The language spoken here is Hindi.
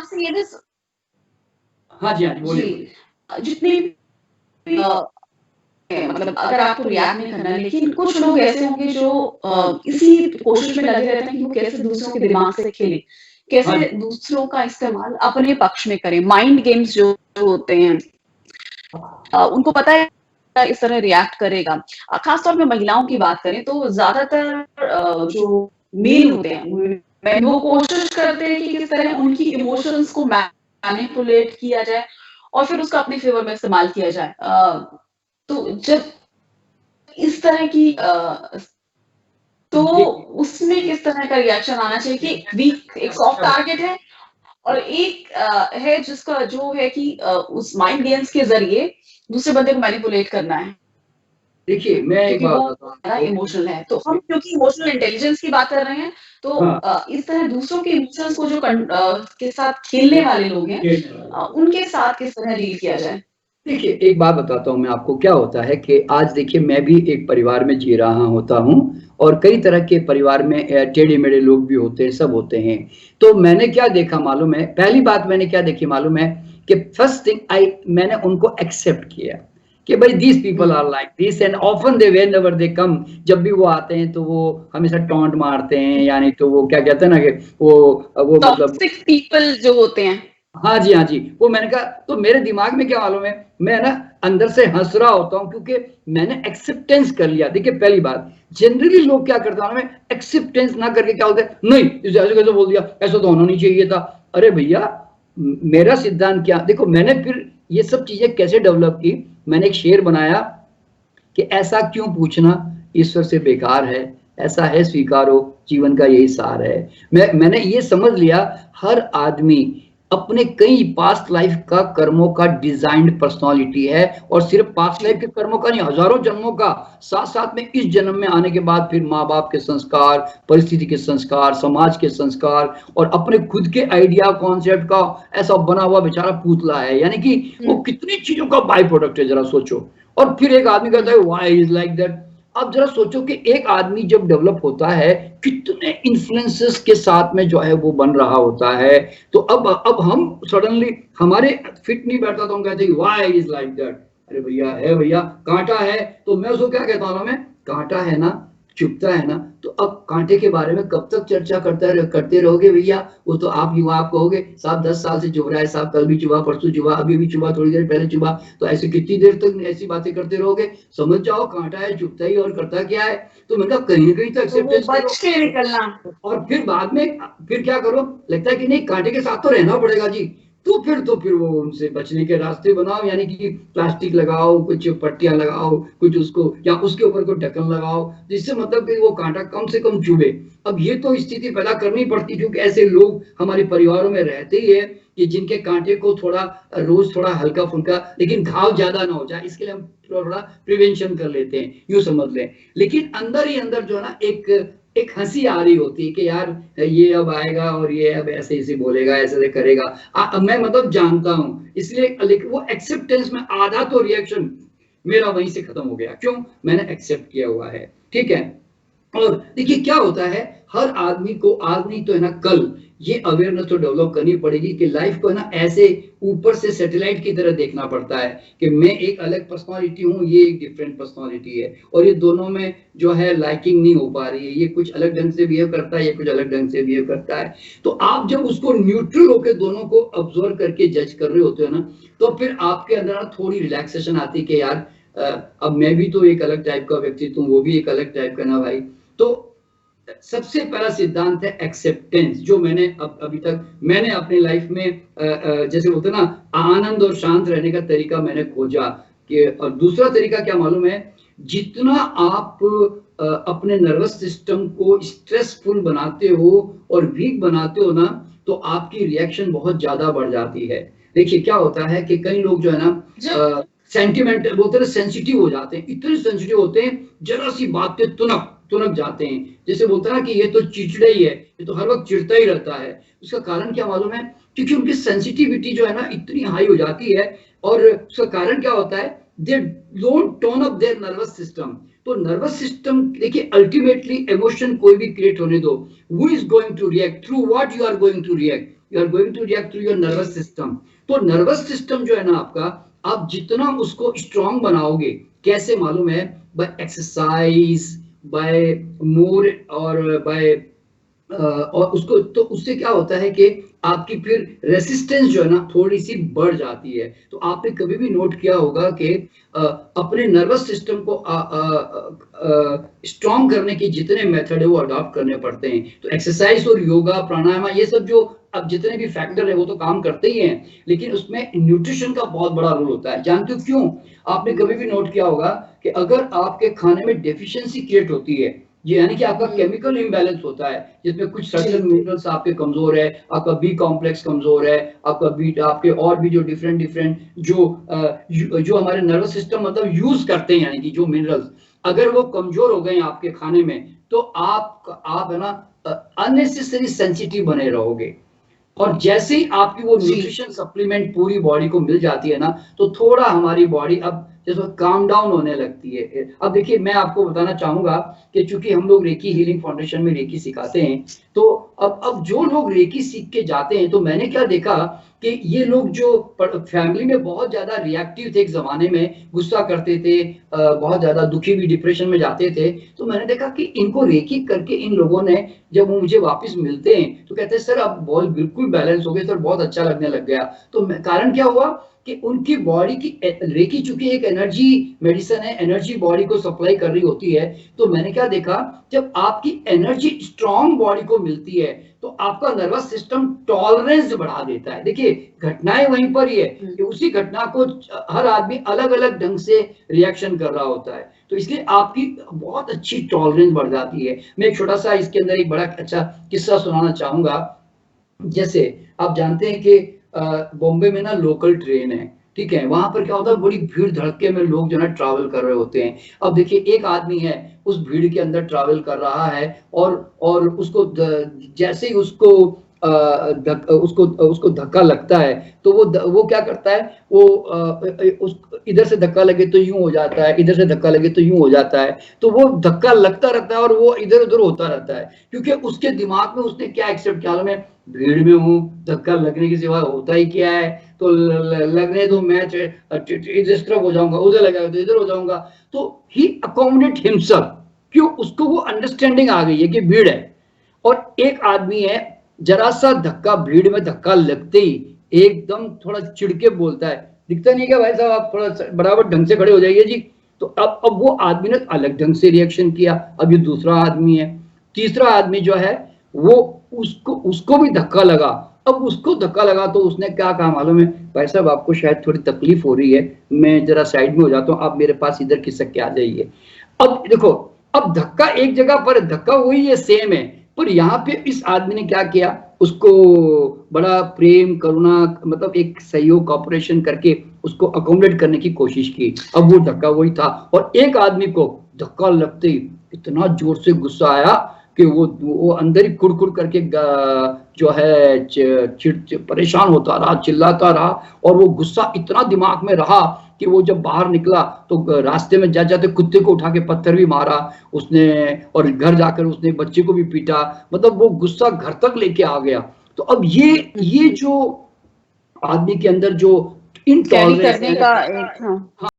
आपसे ये भी हाँ जी, हाँ जी, बोलिए, जी, बोलिए। जितने भी मतलब अगर आपको रिएक्ट नहीं करना है, लेकिन कुछ लोग ऐसे होंगे जो इसी कोशिश में लगे रहते हैं कि वो कैसे दूसरों के दिमाग से खेलें, हाँ कैसे जी। दूसरों का इस्तेमाल अपने पक्ष में करें। माइंड गेम्स जो होते हैं, उनको पता है इस तरह रिएक्ट करेगा। खास तौर पे महिलाओं की बात करें तो ज़्यादातर जो मेल होते हैं, वो कोशिश करते हैं कि किस तरह उनकी इमोशंस को मैनिपुलेट किया जाए और फिर उसका अपने फ़ेवर में इस्तेमाल किया जाए। तो जब इस तरह की तो देखिए उसमें किस तरह का रिएक्शन आना चाहिए कि वीक एक सॉफ्ट टारगेट है और एक है जिसका जो है कि उस माइंड गेम्स के ज़रिए दूसरे बंदे को मैनिपुलेट करना है। देखिए, मैं एक क्योंकि बात वो बताता हूँ ज़्यादा आपको। इमोशनल है। तो हम क्योंकि इमोशनल इंटेलिजेंस की बात कर रहे हैं, तो हाँ। इस तरह दूसरों के इमोशंस को जो के साथ खेलने वाले लोग हैं, उनके साथ किस तरह डील किया जाए? देखिए, एक बात बताता हूँ मैं आपको, क्या होता है कि आज देखिए मैं भी एक परिवार में जी रहा होता हूँ और कई तरह के परिवार में टेढ़े-मेढ़े लोग भी होते हैं, सब होते हैं। तो मैंने क्या देखा मालूम है, पहली बात मैंने क्या देखी मालूम है कि फर्स्ट थिंग मैंने उनको एक्सेप्ट किया कि भाई दीज़ पीपल आर हुँ। Like this and often they whenever they come, जब भी वो आते हैं तो वो हमेशा टॉन्ट मारते हैं, यानी तो वो क्या कहते हैं ना कि वो मतलब टॉक्सिक पीपल जो होते हैं। हाँ जी, हाँ जी। वो मैंने कहा तो मेरे दिमाग में क्या मालूम है, मैं ना अंदर से हँस रहा होता हूँ क्योंकि मैंने एक्सेप्टेंस कर लिया। देखिए पहली बात, जनरली लोग क्या करते हैं मालूम है, एक्सेप्टेंस ना करके क्या बोलते हैं, नहीं इसे ऐसे कैसे बोल दिया, ऐसा तो होना नहीं चाहिए था। अरे भैया मेरा सिद्धांत क्या देखो मैंने फिर ये सब चीज़ें कैसे डेवलप की, मैंने एक शेर बनाया कि ऐसा क्यों पूछना ईश्वर से बेकार है, ऐसा है स्वीकारो जीवन का यही सार है। मैंने ये समझ लिया, हर आदमी अपने कई पास्ट लाइफ का कर्मों का डिजाइंड पर्सनालिटी है और सिर्फ पास्ट लाइफ के कर्मों का नहीं, हजारों जन्मों का, साथ साथ में इस जन्म में आने के बाद फिर माँ बाप के संस्कार, परिस्थिति के संस्कार, समाज के संस्कार और अपने खुद के आइडिया कॉन्सेप्ट का ऐसा बना हुआ बेचारा पुतला है, यानी कि वो हुँ, कितनी चीजों का बाई प्रोडक्ट है, जरा सोचो। और फिर एक आदमी कहता हुँ। है व्हाई इज लाइक दैट। अब जरा सोचो कि एक आदमी जब डेवलप होता है कितने इन्फ्लुएंसेस के साथ में जो है वो बन रहा होता है, तो अब हम सडनली हमारे फिट नहीं बैठता तो हम कहते हैं व्हाई इज लाइक दैट। अरे भैया है भैया, कांटा है तो मैं उसको क्या कहता हूँ, मैं कांटा है ना, चुभता है ना, तो अब कांटे के बारे में कब तक चर्चा करते रहोगे भैया, वो तो आप युवा आप कहोगे साहब 10 साल से चुभ रहा है साहब, कल भी चुभा, परसों चुभा, अभी भी चुभा, थोड़ी देर पहले चुभा, तो ऐसे कितनी देर तक ऐसी बातें करते रहोगे, समझ जाओ कांटा है, चुभता ही और करता क्या है। तो मतलब कहीं ना कहीं तो तो वो एक्सेप्टेंस बच करो के निकलना। और फिर बाद में फिर क्या करो, लगता है कि नहीं कांटे के साथ तो रहना पड़ेगा जी, तो फिर वो उनसे बचने के रास्ते बनाओ, यानी कि प्लास्टिक लगाओ, कुछ पट्टियां लगाओ, कुछ उसको या उसके ऊपर कोई ढक्कन लगाओ जिससे मतलब कि वो कांटा कम से कम चुभे। अब ये तो स्थिति पैदा करनी पड़ती क्योंकि ऐसे लोग हमारे परिवारों में रहते ही है कि जिनके कांटे को थोड़ा रोज थोड़ा हल्का फुल्का, लेकिन घाव ज्यादा ना हो जाए इसके लिए हम थोड़ा प्रिवेंशन कर लेते हैं, यूं समझ लें। लेकिन अंदर ही अंदर जो है ना एक एक हंसी आ रही होती है कि यार ये अब आएगा और ये अब ऐसे ऐसे बोलेगा, ऐसे ऐसे करेगा। मैं मतलब जानता हूँ इसलिए, लेकिन वो एक्सेप्टेंस में आधा तो रिएक्शन मेरा वहीं से खत्म हो गया, क्यों, मैंने एक्सेप्ट किया हुआ है, ठीक है। और देखिए क्या होता है, हर आदमी को आज नहीं तो है ना कल ये अवेयरनेस तो डेवलप करनी पड़ेगी कि लाइफ को है ना ऐसे ऊपर से सैटेलाइट की तरह देखना पड़ता है कि मैं एक अलग पर्सनालिटी हूँ, ये एक डिफरेंट पर्सनालिटी है और ये दोनों में जो है लाइकिंग नहीं हो पा रही है, ये कुछ अलग ढंग से बिहेव करता है, ये कुछ अलग ढंग से बिहेव करता है। तो आप जब उसको न्यूट्रल होकर दोनों को ऑब्जर्व करके जज कर रहे होते हो ना, तो फिर आपके अंदर थोड़ी रिलैक्सेशन आती है कि यार अब मैं भी तो एक अलग टाइप का व्यक्तित्व हूँ, वो भी एक अलग टाइप का ना भाई। तो सबसे पहला सिद्धांत है एक्सेप्टेंस, जो मैंने अभी तक मैंने अपनी लाइफ में जैसे बोलते ना आनंद और शांत रहने का तरीका मैंने खोजा कि, और दूसरा तरीका क्या मालूम है, जितना आप अपने नर्वस सिस्टम को स्ट्रेसफुल बनाते हो और वीक बनाते हो ना, तो आपकी रिएक्शन बहुत ज्यादा बढ़ जाती है। देखिए क्या होता है कि कई लोग जो है जब ना सेंटिमेंट बोलते हैं, सेंसिटिव हो जाते हैं, इतने सेंसिटिव होते हैं, जरा सी बात पे तुनक तुनक जाते हैं, जैसे बोलता है ना कि ये तो चिड़चिड़ा ही है, ये तो हर वक्त चिढ़ता ही रहता है। उसका कारण क्या मालूम है, क्योंकि उनकी सेंसिटिविटी जो है ना इतनी हाई हो जाती है, और उसका कारण क्या होता है, they don't tone up their nervous system. तो नर्वस सिस्टम देखिए अल्टीमेटली इमोशन कोई भी क्रिएट होने दो, who is going to react, through what you are going to react, you are going to react through your nervous system. तो नर्वस सिस्टम जो है ना आपका, आप जितना उसको स्ट्रांग बनाओगे, कैसे मालूम है? बाय एक्सरसाइज, बाय मोर, और बाय और उसको, तो उससे क्या होता है कि आपकी फिर रेसिस्टेंस जो है ना थोड़ी सी बढ़ जाती है। तो आपने कभी भी नोट किया होगा कि अपने नर्वस सिस्टम को स्ट्रॉन्ग करने के जितने मेथड है वो अडॉप्ट करने पड़ते हैं। तो एक्सरसाइज और योगा, प्राणायाम, ये सब जो अब जितने भी फैक्टर है वो तो काम करते ही हैं, लेकिन उसमें न्यूट्रिशन का बहुत बड़ा रोल होता है। जानते हो क्यों? आपने कभी भी नोट किया होगा कि अगर आपके खाने में डेफिशिएंसी क्रिएट होती है, ये यानी कि आपका केमिकल इम्बैलेंस होता है, जिसमें कुछ सर्टेन मिनरल्स आपके कमजोर है, आपका बी कॉम्प्लेक्स कमजोर है, आपका बी, आपके और भी जो डिफरेंट डिफरेंट जो हमारे नर्वस सिस्टम मतलब यूज करते हैं, यानी कि जो मिनरल्स अगर वो कमजोर हो गए आपके खाने में, तो आप है ना अननेसेसरी सेंसिटिव बने रहोगे। और जैसे ही आपकी वो न्यूट्रिशन सप्लीमेंट पूरी बॉडी को मिल जाती है ना, तो थोड़ा हमारी बॉडी अब जैसे काम डाउन होने लगती है। अब देखिए, मैं आपको बताना चाहूंगा कि चूंकि हम लोग रेकी हीलिंग फाउंडेशन में रेकी सिखाते हैं, तो अब जो लोग रेकी सीख के जाते हैं, तो मैंने क्या देखा कि ये लोग जो फैमिली में बहुत ज्यादा रिएक्टिव थे, एक जमाने में गुस्सा करते थे, बहुत ज्यादा दुखी भी, डिप्रेशन में जाते थे, तो मैंने देखा कि इनको रेकी करके इन लोगों ने, जब वो मुझे वापस मिलते हैं तो कहते हैं सर अब बहुत बिल्कुल बैलेंस हो गए सर, बहुत अच्छा लगने लग गया। तो कारण क्या हुआ कि उनकी बॉडी की रेकी, चूंकि एक एनर्जी मेडिसिन है, एनर्जी बॉडी को सप्लाई कर रही होती है। तो मैंने क्या देखा, जब आपकी एनर्जी स्ट्रांग बॉडी को मिलती है, तो आपका नर्वस सिस्टम टॉलरेंस बढ़ा देता है। देखिए, घटनाएं वहीं पर ही है कि उसी घटना को हर आदमी अलग अलग ढंग से रिएक्शन कर रहा होता है, तो इसलिए आपकी बहुत अच्छी टॉलरेंस बढ़ जाती है। मैं एक छोटा सा इसके अंदर एक बड़ा अच्छा किस्सा सुनाना चाहूंगा। जैसे आप जानते हैं कि बॉम्बे में ना लोकल ट्रेन है, ठीक है, वहां पर क्या होता है, बड़ी भीड़ धड़के में लोग जो है ट्रैवल कर रहे होते हैं। अब देखिए, एक आदमी है उस भीड़ के अंदर ट्रैवल कर रहा है, और उसको जैसे ही उसको उसको उसको धक्का लगता है, तो वो क्या करता है, वो उस इधर से धक्का लगे तो यूं हो जाता है, इधर से धक्का लगे तो यूं हो जाता है। तो वो धक्का लगता रहता है और वो इधर उधर होता रहता है, क्योंकि उसके दिमाग में उसने क्या एक्सेप्ट किया, मैं भीड़ में हूँ, धक्का लगने के सिवा होता ही क्या है, तो लगने दो, मैं इस तरफ हो जाऊंगा, उधर लगेगा तो इधर हो जाऊंगा। तो ही अकोमोडेट हिमसेल्फ, क्यों? उसको वो अंडरस्टैंडिंग आ गई है कि भीड़ है। और एक आदमी है, जरा सा धक्का, भीड़ में धक्का लगते ही एकदम थोड़ा चिढ़के बोलता है, दिखता नहीं क्या भाई साहब, आप थोड़ा बराबर ढंग से खड़े हो जाइए जी। तो अब वो आदमी ने अलग ढंग से रिएक्शन किया। अब ये दूसरा आदमी है, तीसरा आदमी जो है, वो उसको उसको भी धक्का लगा। अब उसको धक्का लगा तो उसने क्या कहा मालूम है, भाई साहब आपको शायद थोड़ी तकलीफ हो रही है, मैं जरा साइड में हो जाता हूँ, आप मेरे पास इधर खिसक के आ जाइए। अब देखो, अब धक्का एक जगह पर, धक्का वही है, सेम है, पर यहाँ पे इस आदमी ने क्या किया, उसको बड़ा प्रेम करुणा, मतलब एक सहयोग कॉपरेशन करके उसको अकोमोडेट करने की कोशिश की। अब वो धक्का वही था, और एक आदमी को धक्का लगते ही इतना जोर से गुस्सा आया कि वो अंदर ही कुड़ करके जो है परेशान होता रहा, चिल्लाता रहा, और वो गुस्सा इतना दिमाग में रहा कि वो जब बाहर निकला तो रास्ते में जाते कुत्ते को उठा के पत्थर भी मारा उसने, और घर जाकर उसने बच्चे को भी पीटा, मतलब वो गुस्सा घर तक लेके आ गया। तो अब ये जो आदमी के अंदर जो कैरी इनटॉलरेंस करने है, का एक, हाँ।